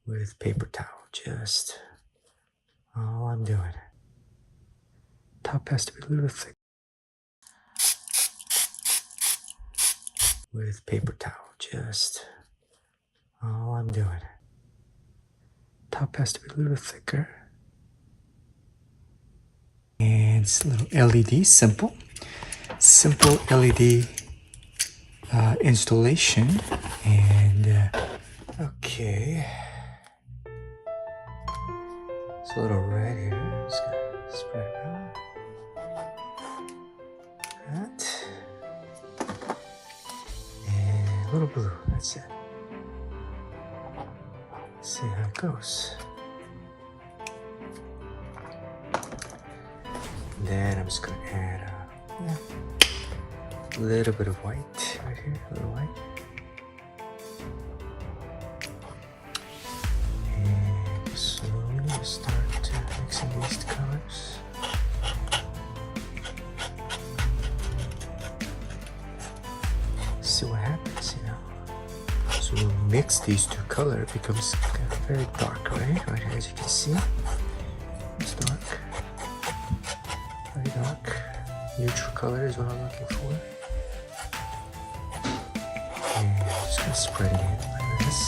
with paper towel, just all I'm doing. Top has to be a little thick. With paper towel, just all I'm doing. Top has to be a little thicker. And it's a little LED, simple LED installation. And okay, it's a little red here. I'm just gonna spread it out. That. And a little blue, that's it. Let's see how it goes. Then I'm just gonna add a little bit of white right here, a little white. And slowly start mixing these colors. See what happens, you know. So we'll mix these two colors, it becomes kind of very dark, right? Right here, as you can see. It's dark. Very dark. Neutral color is what I'm looking for. And I'm just gonna spread it in like this.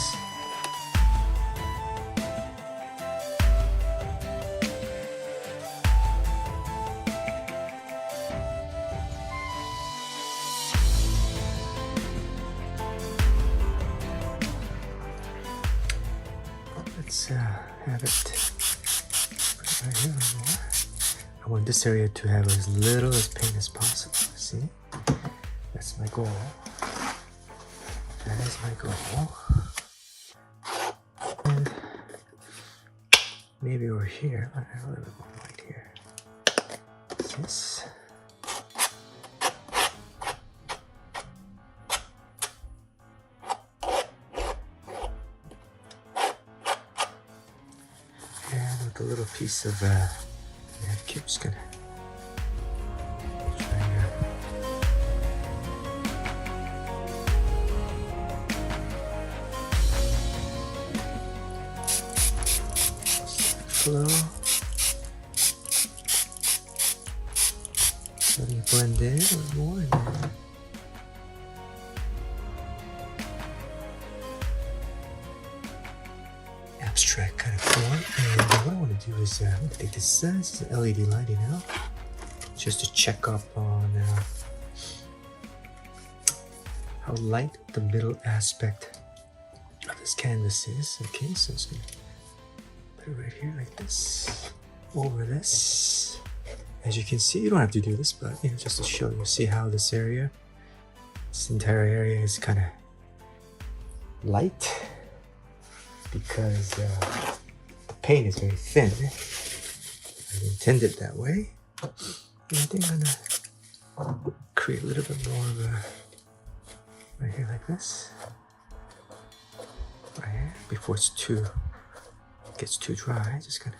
Let's have it put it right here a little more. I want this area to have as little as paint as possible. See? That's my goal. That is my goal. And maybe over here, I have a little bit more light here. This. And with a little piece of I'm just gonna try here. Flow. Let me blend in a little more. And then abstract kind of form. And what I want to do is I'm going to take this is an LED lighting now, just to check up on how light the middle aspect of this canvas is. Okay, so I'm just going to put it right here like this, over this. As you can see, you don't have to do this, but you know, just to show you, see how this area, this entire area is kind of light because the paint is very thin. I intended that way. And I think I'm gonna create a little bit more of a right here like this. Right here, before it gets too dry, just gonna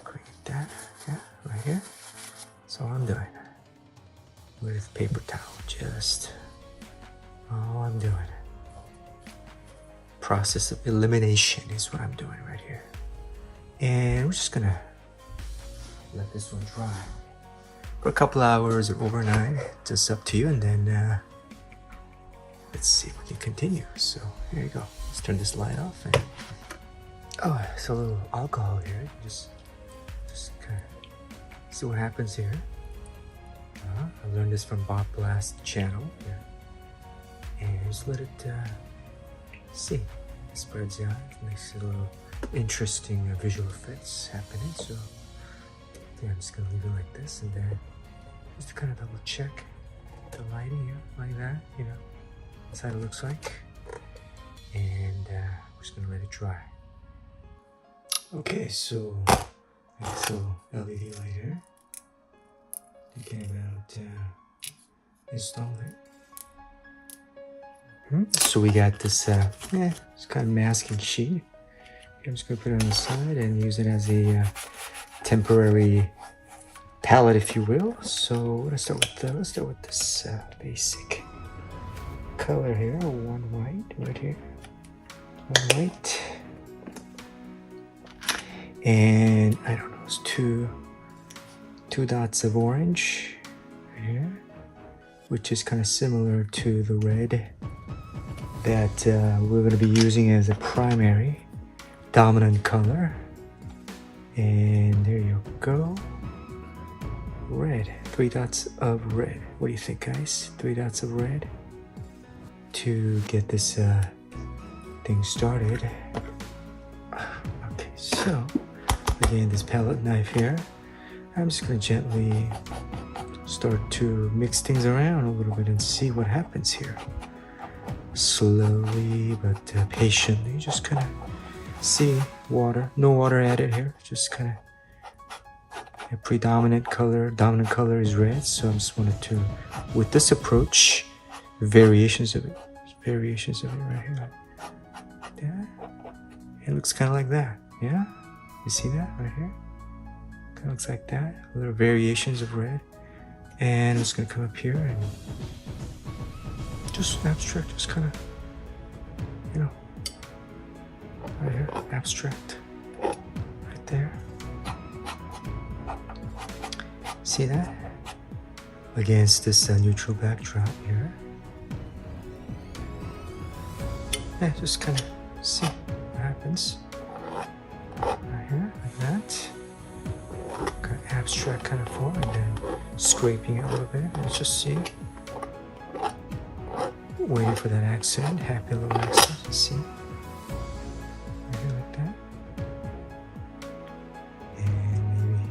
create that, yeah, right here. That's all I'm doing. With paper towel, just all I'm doing. Process of elimination is what I'm doing right here. And we're just gonna let this one dry for a couple hours or overnight. It's just up to you. And then let's see if we can continue. So here you go. Let's turn this light off. And oh, it's a little alcohol here. Just kind of see what happens here. I learned this from Bob Blast's channel. Yeah. And just let it see. It spreads out. It makes it a little interesting visual effects happening. So yeah, I'm just gonna leave it like this, and then just to kind of double check the lighting here, like that. You know, that's how it looks like. And we're just gonna let it dry. Okay, so this little LED light here. Thinking about installing. So we got this it's kind of masking sheet. I'm just gonna put it on the side and use it as a temporary palette, if you will. So let's start with this basic color here. One white right here. One white. And I don't know, it's two dots of orange right here, which is kind of similar to the red that we're going to be using as a primary dominant color. And there you go. Red. 3 dots of red. What do you think, guys? 3 dots of red to get this thing started. Okay, so again, this palette knife here, I'm just going to gently start to mix things around a little bit and see what happens here. Slowly but patiently, just kind of see water, no water added here, just kind of a predominant color. Dominant color is red, so I just wanted to, with this approach, variations of it right here, like that. It looks kind of like that, yeah? You see that right here? Kind of looks like that, little variations of red. And I'm just gonna come up here and just abstract, just kind of, you know, right here, abstract, right there. See that? Against this neutral backdrop here. Yeah, just kind of see what happens. Right here, like that. Kind of abstract kind of form, and then scraping it a little bit, and just see. Waiting for that accent, happy little accent, see? Right here, like that. And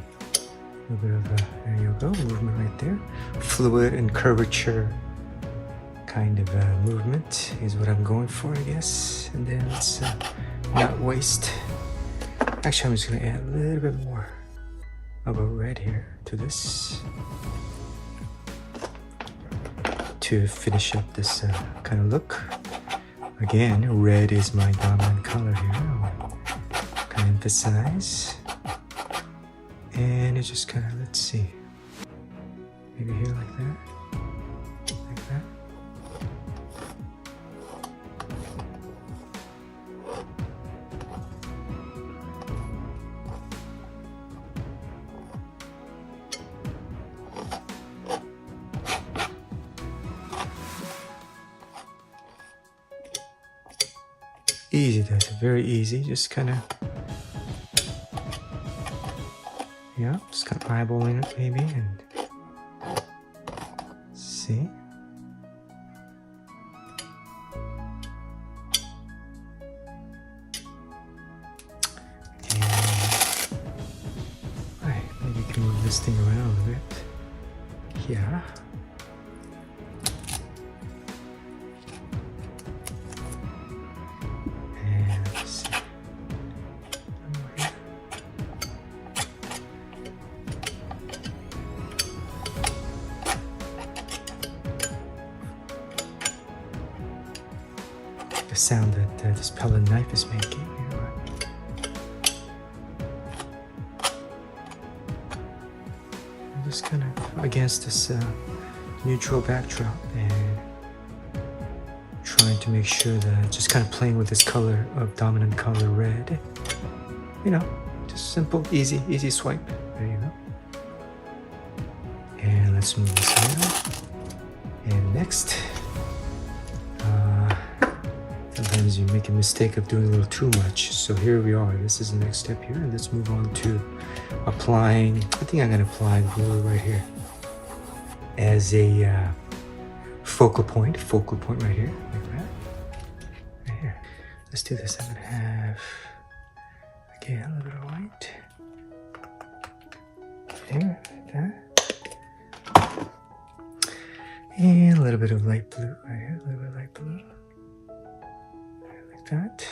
maybe a little bit of there you go, movement right there. Fluid and curvature kind of movement is what I'm going for, I guess. And then let's not waste. Actually, I'm just going to add a little bit more of a red here to this to finish up this kind of look. Again, red is my dominant color here. I'll kind of emphasize. And it's just kind of, let's see, maybe here like that, like that. Easy, that's very easy, just kind of, yeah, just kind of eyeballing it maybe, and see. And, right, maybe you can move this thing around a bit. Yeah. The sound that this palette knife is making. You know, I'm just kind of against this neutral backdrop and trying to make sure that just kind of playing with this color of dominant color red. You know, just simple, easy swipe. There you go. And let's move this around. And next. Sometimes you make a mistake of doing a little too much. So here we are. This is the next step here. And let's move on to applying. I think I'm going to apply blue right here as a focal point right here. Like that. Right here. Let's do this. I'm going to have, again, a little bit of white. There, like that. And a little bit of light blue right here. A little bit of light blue. That,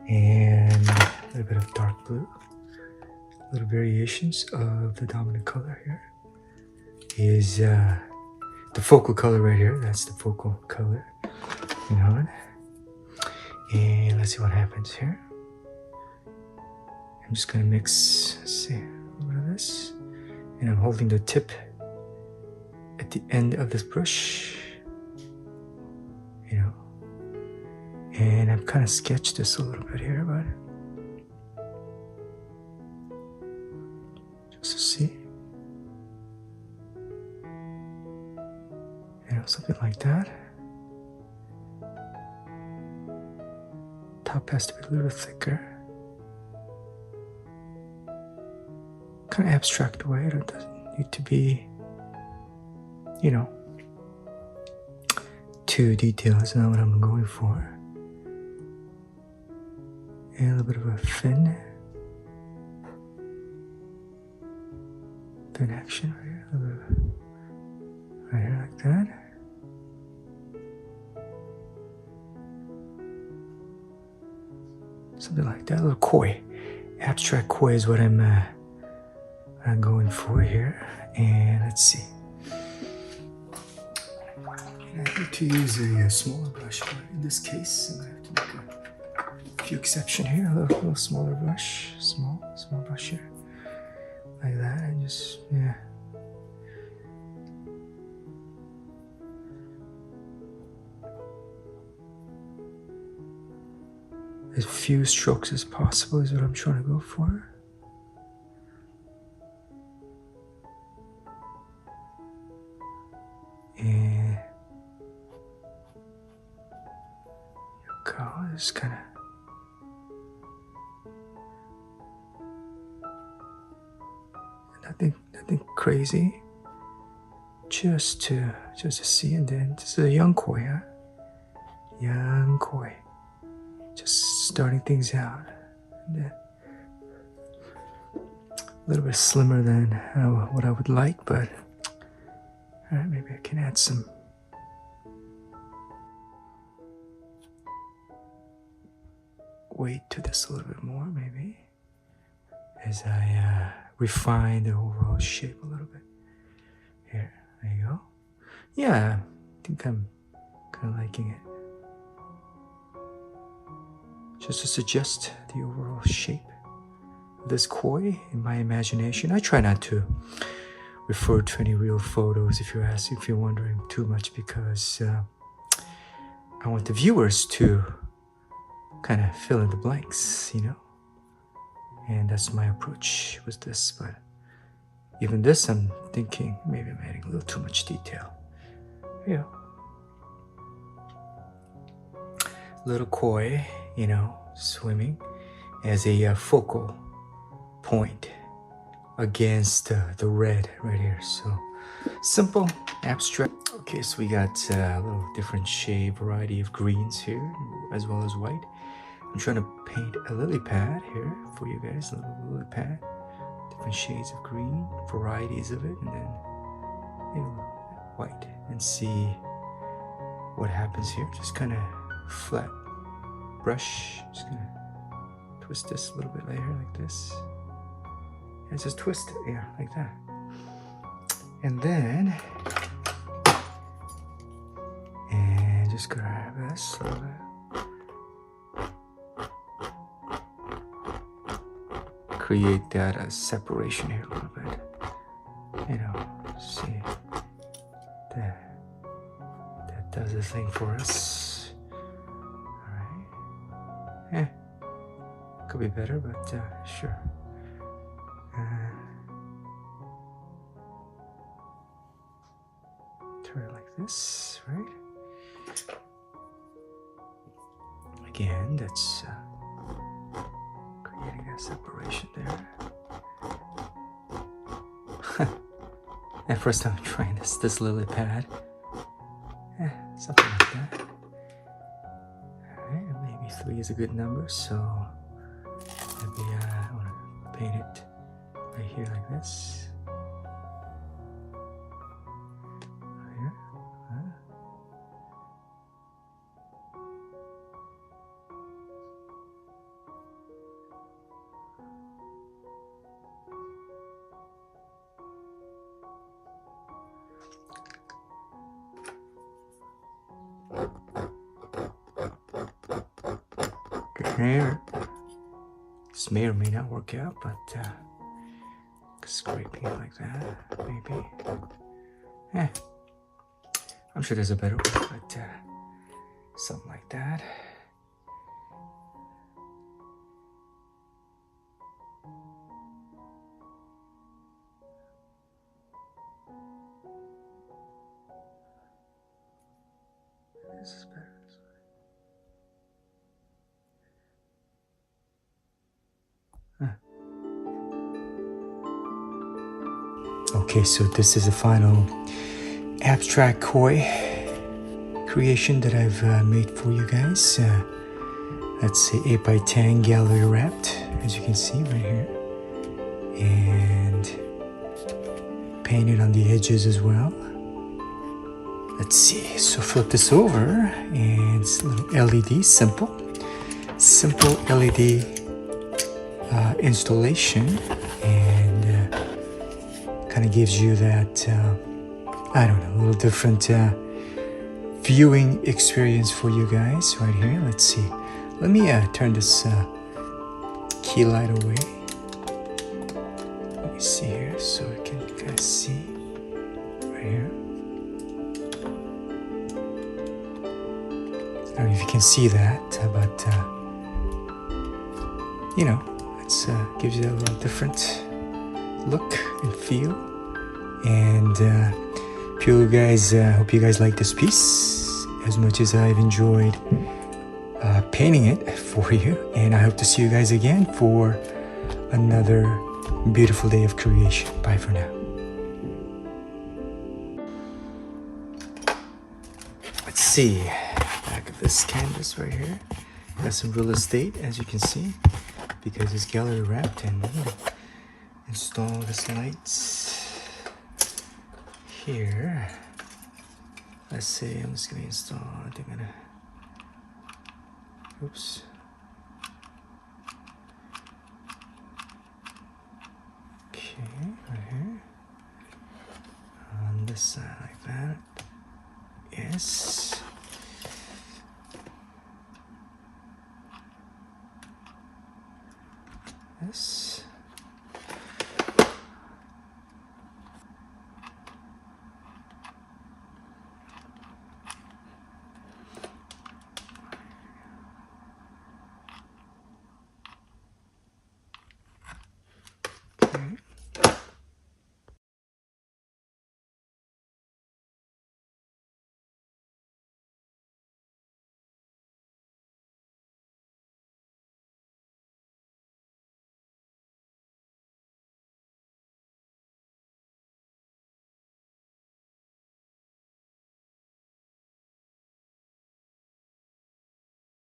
and a little bit of dark blue, little variations of the dominant color here is the focal color right here. That's the focal color, you know. And let's see what happens here. I'm just gonna mix, let's see, a little bit of this, and I'm holding the tip at the end of this brush, you know. And I've kind of sketched this a little bit here, but something like that. Top has to be a little thicker. Kind of abstract way. It doesn't need to be, you know, too detailed. That's not what I'm going for. And a little bit of a fin action right here. A little bit of, right here like that. Something like that. A little koi. Abstract koi is what I'm going for here. And let's see. I need to use a smaller brush, but in this case, I'm going to have to make a few exceptions here. A little smaller brush. Small brush here. Like that. And just, yeah. As few strokes as possible is what I'm trying to go for. And go, just kind of nothing crazy. Just to see, and then this is a young koi, huh? Young koi. Just starting things out, and then a little bit slimmer than what I would like, but all right, maybe I can add some weight to this a little bit more, maybe, as I refine the overall shape a little bit. Here, there you go. Yeah, I think I'm kind of liking it. Just to suggest the overall shape of this koi in my imagination. I try not to refer to any real photos if you're wondering too much, because I want the viewers to kind of fill in the blanks, you know. And that's my approach with this. But even this, I'm thinking maybe I'm adding a little too much detail. Yeah. Little koi, you know, swimming as a focal point against the red right here. So simple, abstract. Okay, so we got a little different shade variety of greens here, as well as white. I'm trying to paint a lily pad here for you guys, a little lily pad. Different shades of green, varieties of it, and then white, and see what happens here. Just kind of flat brush, just gonna twist this a little bit later like this. And just twist it, yeah, like that. And then, and just grab this a little bit. Create that separation here a little bit. You know, see, that does the thing for us. Alright. Could be better, but sure. Turn it like this, right? Again, that's creating a separation there. At first I'm trying this lily pad. Something like that. Alright, maybe 3 is a good number, so maybe I want to paint it right here like this. Here. Here. This may or may not work out, but scraping it like that, maybe. I'm sure there's a better way, but something like that. this is better. Okay, so this is the final abstract koi creation that I've made for you guys. Let's say 8x10 gallery wrapped, as you can see right here, and painted on the edges as well. Let's see, so flip this over, and it's a little LED, simple LED installation, and kind of gives you that, I don't know, a little different viewing experience for you guys right here. Let's see. Let me turn this key light away. Let me see here so I can kind of see right here. I don't know if you can see that, but you know, it gives you a little different look and feel. And hope you guys like this piece as much as I've enjoyed painting it for you. And I hope to see you guys again for another beautiful day of creation. Bye for now. Let's see, back of this canvas right here, got some real estate, as you can see, because it's gallery wrapped. And I'm gonna install this lights here. Let's see, I'm just gonna install, I think I'm gonna, oops. Okay, right here. On this side like that. Yes. Yes.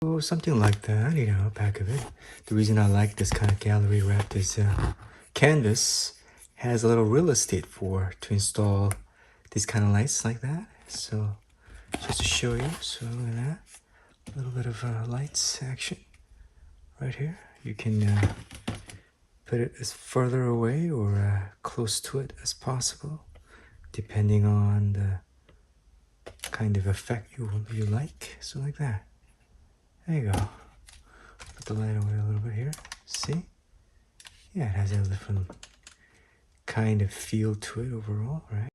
Oh, something like that, you know, back of it. The reason I like this kind of gallery wrapped is canvas has a little real estate to install these kind of lights like that. So just to show you, so look at that, a little bit of lights action right here. You can put it as further away or close to it as possible, depending on the kind of effect you like. So like that. There you go. Put the light away a little bit here. See? Yeah, it has a different kind of feel to it overall, right?